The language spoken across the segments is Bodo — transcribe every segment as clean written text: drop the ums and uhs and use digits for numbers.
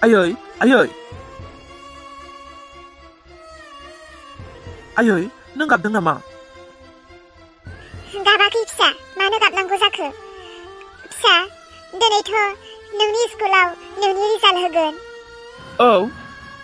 आयै आयै आयै नों गाबदों नामा? गाबाखै फिसा, मानो गाबनांगौ जाखो? फिसा, दिनैथ' नोंनि स्कुलाव नोंनि रिजाल्ट होगोन। औ,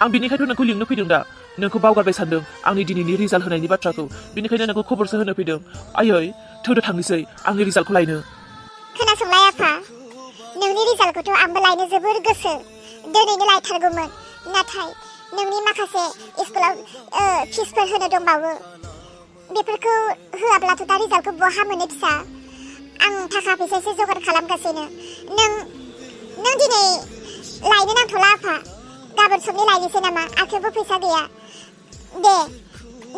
आं बिनिखायनो नोंखौ लिंनो फैदों दा। नोंखौ बावगारबाय सानदों आंनि दिनैनि रिजाल्ट होनायनि बाथ्राखौ। बिनिखायनो नोंखौ खबरसो होनो फैदों। आयै, थौदो थांनोसै आंनि रिजाल्टखौ लायनो। खोनासंलाय आफा, नोंनि रिजाल्टखौथ' आंबो लायनो जोबोर गोसो। दिनैनो लायथारगौमोन, नाथाय नोंनि माखासे स्कुलाव फिसफोर होनो दंबावो। बेफोरखौ होआब्लाथ' दा रिजाल्टखौ बहा मोनो फिसा? आं थाखा फैसासो जगार खालामगासिनो। नों दिनै लायनो नांथ'ला आफा, गाबोन समनि लायनोसै नामा? आखायावबो फैसा गैया। दे,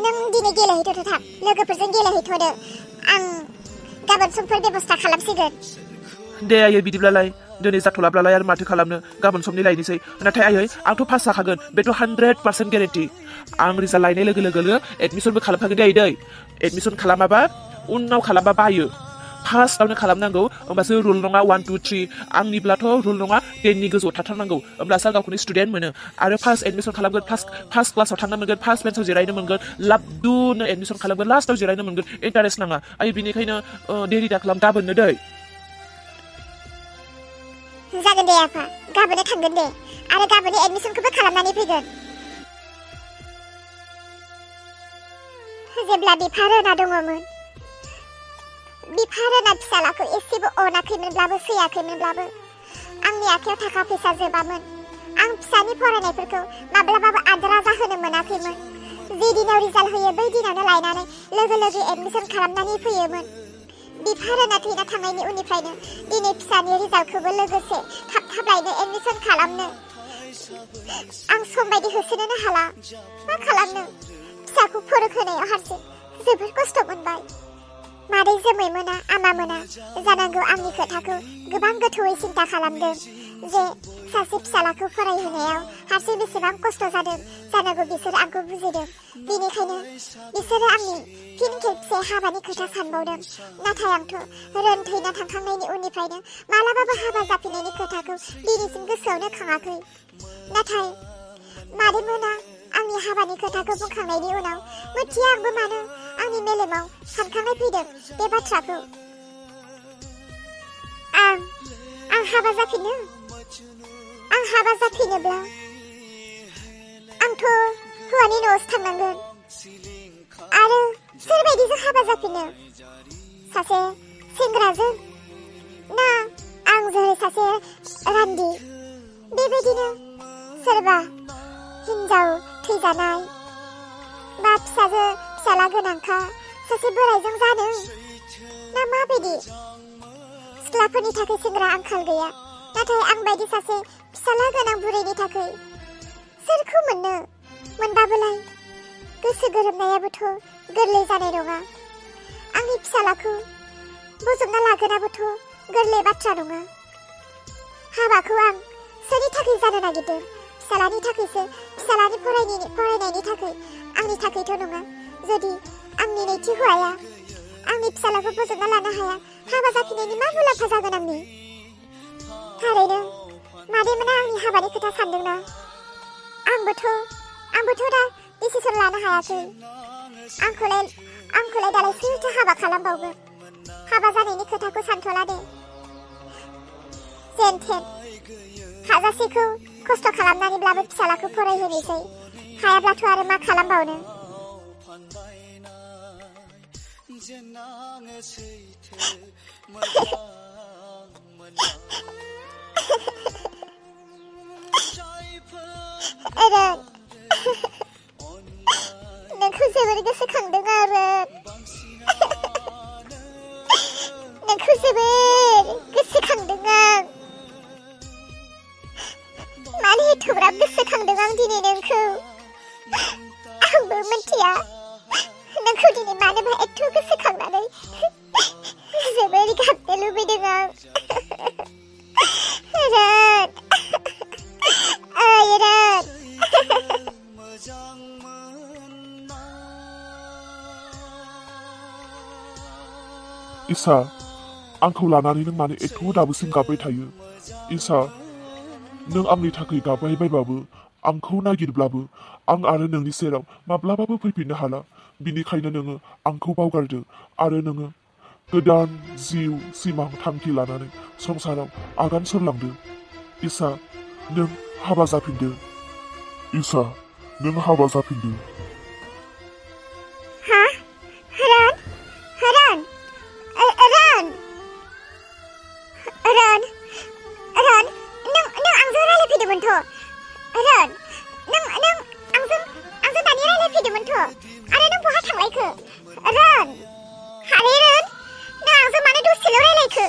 नों दिनै गेलेहैथ'दो, थाब लोगोफोरजों गेलेहैथ'दो। आं गाबोन समफोर बेबस्था खालामसिगोन। दे आयै, बिदिब्लालाय दिनै जाथ'लाब्लालाय आरो माथो खालामनो, गाबोन समनि लायनोसै। नाथाय आयै, आंथ' पास जाखागोन, बेथ' 100% गेरेन्टि। आं रिजाल्ट लायनाय लोगो लोगोनो एडमिसनबो खालामखागोन दे आयै। एडमिसन खालामाबा उनाव खालामबा बायो। फार्स्टआवनो खालामनांगौ, होमबासो रुल नङा 1 2 3। आंनिब्लाथ' रुल नङा 10नि गोजौआव थाथारनांगौ, होमब्लासो गावखौनो स्टुडेन्ट मोनो। आरो फार्स्ट एडमिसन खालामगोन, फार्स्ट क्लासाव थांनो मोनगोन, फार्स्ट बेन्चआव जिरायनो मोनगोन, लाबदुनो एडमिसन खालामगोन, लास्टआव जिरायनो मोनगोन। इन्टारेस्ट नाङा आयै, बिनिखायनो देरि दा खालाम, गाबोननो दै। जागोन दे आफा, गाबोननो थांगोन दे, आरो गाबोननो एडमिसनखौबो खालामनानै फैगोन। जेब्ला बिफा रोना दङमोन, बिफा रोना फिसालाखौ एसेबो अनाखैमोनब्लाबो सैयाखैमोनब्लाबो आंनि आखायाव थाखा फैसा जोबामोन। आं फिसानि फरायनायफोरखौ माब्लाबाबो आद्रा जाहोनो मोनाखैमोन। जे दिनाव रिजाल्ट होयो बै दिनावनो लायनानै लोगो लोगो एडमिसन खालामनानै फैयोमोन। बिफा रोना थैना थांनायनि उननिफ्रायनो दिनै फिसानि रिजाल्टखौबो लोगोसे थाब लायनो एडमिसन खालामनो आं सम बायदि होसोनोनो हाला। मा खालामनो, फिसाखौ फोरोंहोनायाव हारसिं जोबोर खस्थ' मोनबाय। मादै जोमै मोना, आमा मोना जानांगौ आंनि खोथाखौ गोबां गोथौयै सिन्था खालामदों जे सासे फिसालाखौ फरायहोनायाव हारसिं बेसेबां खस्थ' जादों। जानांगौ बिसोर आंखौ बुजिदों, बेनिखायनो बिसोरो आंनि फिन खेबसे हाबानि खोथा सानबावदों। नाथाय आंथ' रोन थैना थांखांनायनि उननिफ्रायनो मालाबाबो हाबा जाफिननायनि खोथाखौ दिनैसिम गोसोआवनो खाङाखै। नाथाय मादै मोना आंनि हाबानि खोथाखौ बुंखांनायनि उनाव मिथिया आंबो मानो आंनि मेलेमाव सानखांनाय फैदों बे बाथ्राखौ। आं हाबा जाफिनो। आं हाबा जाफिनोब्ला आंथ' हौवानि न'आवसो थांनांगोन। आरो सोरबायदिजों हाबा जाफिनो? सासे सेंग्राजों ना आं जेरै सासे रान्दि बेबायदिनो सोरबा हिन्जाव थैजानाय बा फिसाला गोनांखा सासे बोरायजों जानो ना माबायदि? सिख्लाफोरनि थाखाय सेंग्रा आंखाल गैया, नाथाय आं बायदि सासे फिसाला गोनां बुरैनि थाखाय सोरखौ मोननो? मोनबाबोलाय गोसो गोरोबनायाबोथ' गोरलै जानाय नङा। आंनि फिसालाखौ बोजबना लागोनाबोथ' गोरलै बाथ्रा नङा। हाबाखौ आं सोरनि थाखाय जानो नागिरदों? फिसालानि थाखायसो, फिसालानि फरायनायनि थाखाय, आंनि थाखायथ' नङा। जुदि आंनि नैथि हौवाया आंनि फिसालाखौ बोजबना लानो हाया, हाबा जाफिननायनि मा मुलाम्फा जागोन आंनि? थारैनो मादैमोना आंनि हाबानि खोथा सानदोंना? आंबोथ' दा डिसिसन लानो हायाखै। आंखौलाय दालाय सोरथो हाबा खालामबावगोन? हाबा जानायनि खोथाखौ सानथ'ला दे। जेनथेन हाजासेखौ खस्थ' खालामनानैब्लाबो फिसालाखौ फरायहोनोसै। हायाब्लाथ' आरो मा खालामबावनो? नोंखौ जोबोर गोसोखांदों आरो नोंखौ जोबोर गोसोखांदों आं। मानो एथ'ग्राब गोसोखांदों आं दिनै नोंखौ? आंबो मिथिया नोंखौ दिनै मानोबा एथ' गोसोखांनानै जोबोर गाबनो लुबैदों आं। रोन, ओइ रोन। इसा, आंखौ लानानै नों मानो एथ' दाबोसिम गाबबाय थायो? इसा, नों आंनि थाखाय गाबबायबायबाबो आंखौ नागिरब्लाबो आं आरो नोंनि सेराव माब्लाबाबो फैफिननो हाला बिनिखायनो नोङो आंखौ बावगारदो आरो नोङो गोदान जिउ सिमां थांखि लानानै संसाराव आगान सुरलांदो इसा नों हाबा जाफिनदो इसा नों हाबा जाफिनदो हा run run run run run नों आंजों रायलायफैदोंमोनथ' रन नों आंजों दानि रायलायफैदोंमोनथ' आरो नों बहा थांलायखो रन हारे रन नों आंजों मानो दसेल' रायलायखो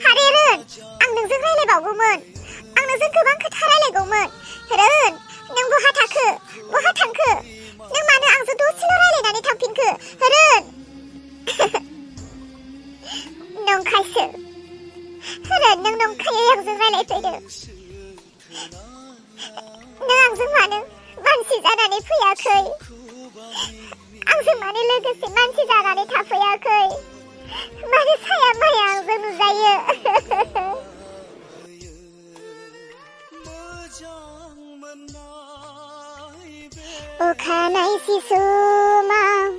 हारे रन आं नोंजों रायलायबावगौमोन आं नोंजों गोबां खोथा रायलायगौमोन रन नों बहा थाखो बहा थांखो नों मानो आंजों दसेल' रायलायनानै थांफिनखो रन नंखायसो रन नों नंखायै आंजों रायलायफैदों नों आंजों मानो मानसि जानानै फैयाखै आंजों मानो लोगोसे मानसि जानानै थाफैयाखै मानो साया माया आंजों नुजायो अखानाय सिसुमाव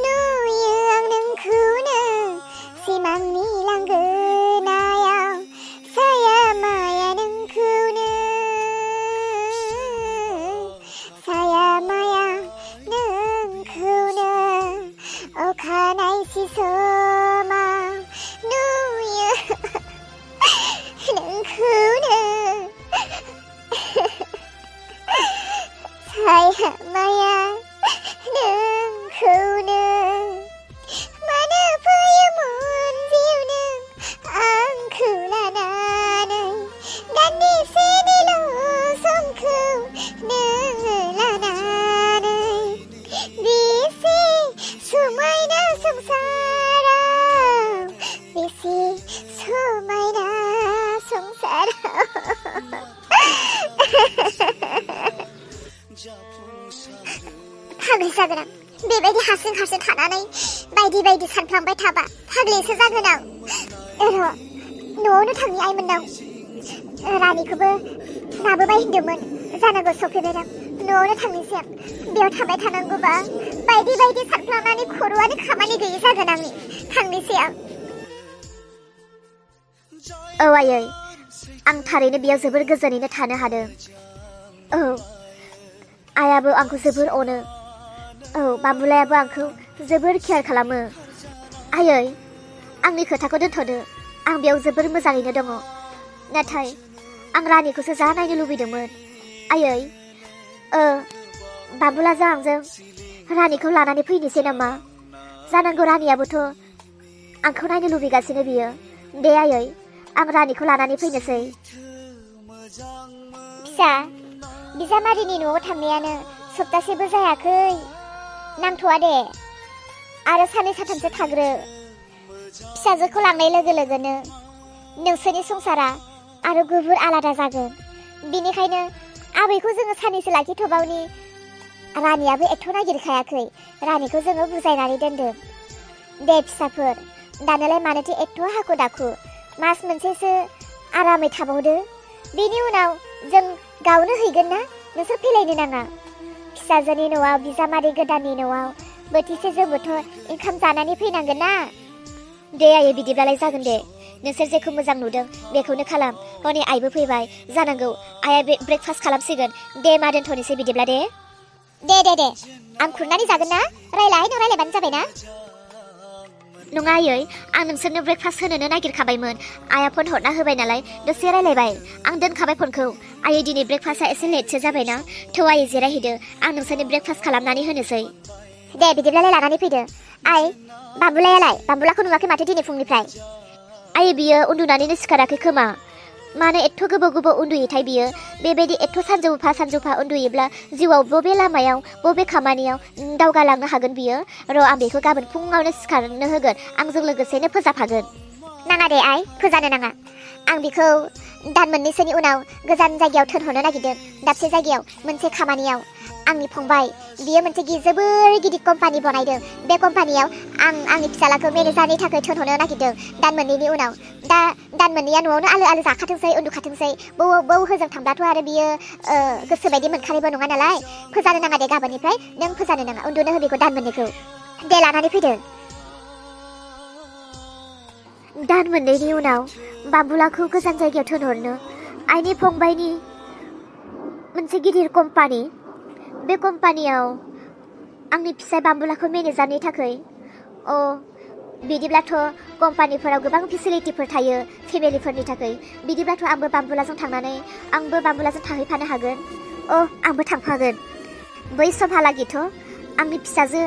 नुयो आं नोंखौनो सिमांनि लांगोनायाव साया माया नोंखौनो साया माया नोंखौनो अखानाय सिसुमाव नुयो नोंखौनो साया माया नोंखौनो मानो फैयोमोन जिउ नों आंखौ लानानै दान्दिसेनिल' समखौ नोङो लानानै बेसे समायना संसाराव बेसे समायना संसाराव फाग्लि जागोन आं बेबायदि हारसिं हारसिं थानानै बायदि बायदि सानफ्लांबाय थाबा फाग्लिसो जागोन आं न'आवनो थांनि आइमोननाव रानिखौबो लाबोबाय होनदोंमोन जानांगौ सफैबाय आं न'आवनो थांनोसै आं बेयाव थाबाय थानांगौबा बायदि बायदि सानफ्लांनानै खर'आनो खामानि गैयि जागोन आंनि थांनोसै आं औ आयै आं थारैनो बेयाव जोबोर गोजोनैनो थानो हादों औ आइयाबो आंखौ जोबोर अनो औ बाम्बुलायाबो आंखौ जोबोर केयार खालामो आयै आंनि खोथाखौ दोनथ'दो आं बेयाव जोबोर मोजाङैनो दङ नाथाय आं रानिखौसो जा नायनो लुबैदोंमोन आयै बाम्बुलाजों आंजों रानिखौ लानानै फैनोसै नामा जानांगौ रानियाबोथ' आंखौ नायनो लुबैगासिनो बियो दे आयै आं रानिखौ लानानै फैनोसै फिसा बिजामादैनि न'आव थांनायानो सप्तासेबो जायाखै नांथ'आ दे आरो साननै सानथामसो थाग्रो फिसाजोखौ लांनाय लोगो लोगोनो नोंसोरनि संसारा आरो गुबुन आलादा जागोन बिनिखायनो आबैखौ जोङो साननैसो लाखिथ'बावनि रानियाबो एथ' नागिरखायाखै रानिखौ जोङो बुजायनानै दोनदों दे फिसाफोर दानोलाय मानोथो एथ' हाखु दाखु मास मोनसेसो आरामै थाबावदो बेनि उनाव जों गावनो हैगोन ना नोंसोर फैलायनो नाङा फिसाजोनि न'आव बिजामादै गोदाननि न'आव बोथिसे जोंबोथ' ओंखाम जानानै फैनांगोन ना दे आयै बिदिब्लालाय जागोन दे नोंसोर जेखौ मोजां नुदों बेखौनो खालाम हनै आइबो फैबाय जानांगौ आइया ब्रेकफास्ट खालामसिगोन दे मा दोनथ'नोसै बिदिब्ला दे आं खुरनानै जागोन ना नों रायलायबानो जाबाय ना नङा आयै आं नोंसोरनो ब्रेकफास्ट होनोनो नागिरखाबायमोन आइया फन हरना होबाय नालाय दसे रायलायबाय आं दोनखाबाय फनखौ आयै दिनै ब्रेकफास्टआ एसे लेटसो जाबायना थौ आयै जिरायहैदो आं नोंसोरनो ब्रेकफास्ट खालामनानै होनोसै दे बिदिब्लालाय लानानै फैदो आइ बाम्बुलाखौ नुवाखै माथो दिनै फुंनिफ्राय आयै बियो उन्दुनानैनो सिखाराखै खोमा मानो एथ' गोबाव उन्दुयोथाय बियो बेबायदि एथ' सानजौफा उन्दुयोब्ला जिउआव बबे लामायाव बबे खामानियाव दावगालांनो हागोन बियो र' आं बेखौ गाबोन फुङावनो सिखारनो होगोन आंजों लोगोसेनो फोजाफागोन नाङा दे आइ फोजानो नाङा आं बिखौ दान मोननैसोनि उनाव गोजान जायगायाव थोनहरनो नागिरदों दाबसे जायगायाव मोनसे खामानियाव आंनि फंबाय बियो मोनसे जोबोर गिदिर कम्पानि बनायदों बे कम्पानियाव आंनि फिसालाखौ मेनेजारनि थाखाय थिनहरनो नागिरदों दान मोननैनि उनाव दा दान मोननैया न'आवनो आलो आलो जाखाथोंसै उन्दुखाथोंसै बौ होजों थांब्लाथ' आरो बियो गोसो बायदि मोनखानायबो नङा नालाय फोजानो नाङा दे गाबोननिफ्राय नों फोजानो नाङा उन्दुनो हो बेखौ दान मोननैखौ दे लानानै फैदो दान मोननैनि उनाव बाबुलाखौ गोजान जायगायाव थिनहरनो आइनि फंबायनि मोनसे गिदिर कम्पानि बे कम्पानियाव आंनि फिसाय बाबुलाखौ मेनेजारनि थाखाय बिदिब्लाथ' कम्पानिफोराव गोबां फेसिलिटिफोर थायो फेमिलिफोरनि थाखाय बिदिब्लाथ' आंबो बाबुलाजों थांनानै आंबो बाबुलाजों थाहैफानो हागोन आंबो थांफागोन बै समहालागिथ' आंनि फिसाजो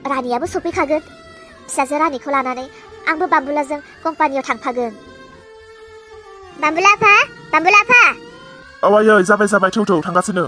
रानियाबो सफैखागोन फिसाजो रानिखौ लानानै आंबो बाबुलाजों कम्पानियाव थांफागोन बाबुला आफा औ आयै जाबाय थौ थांगासिनो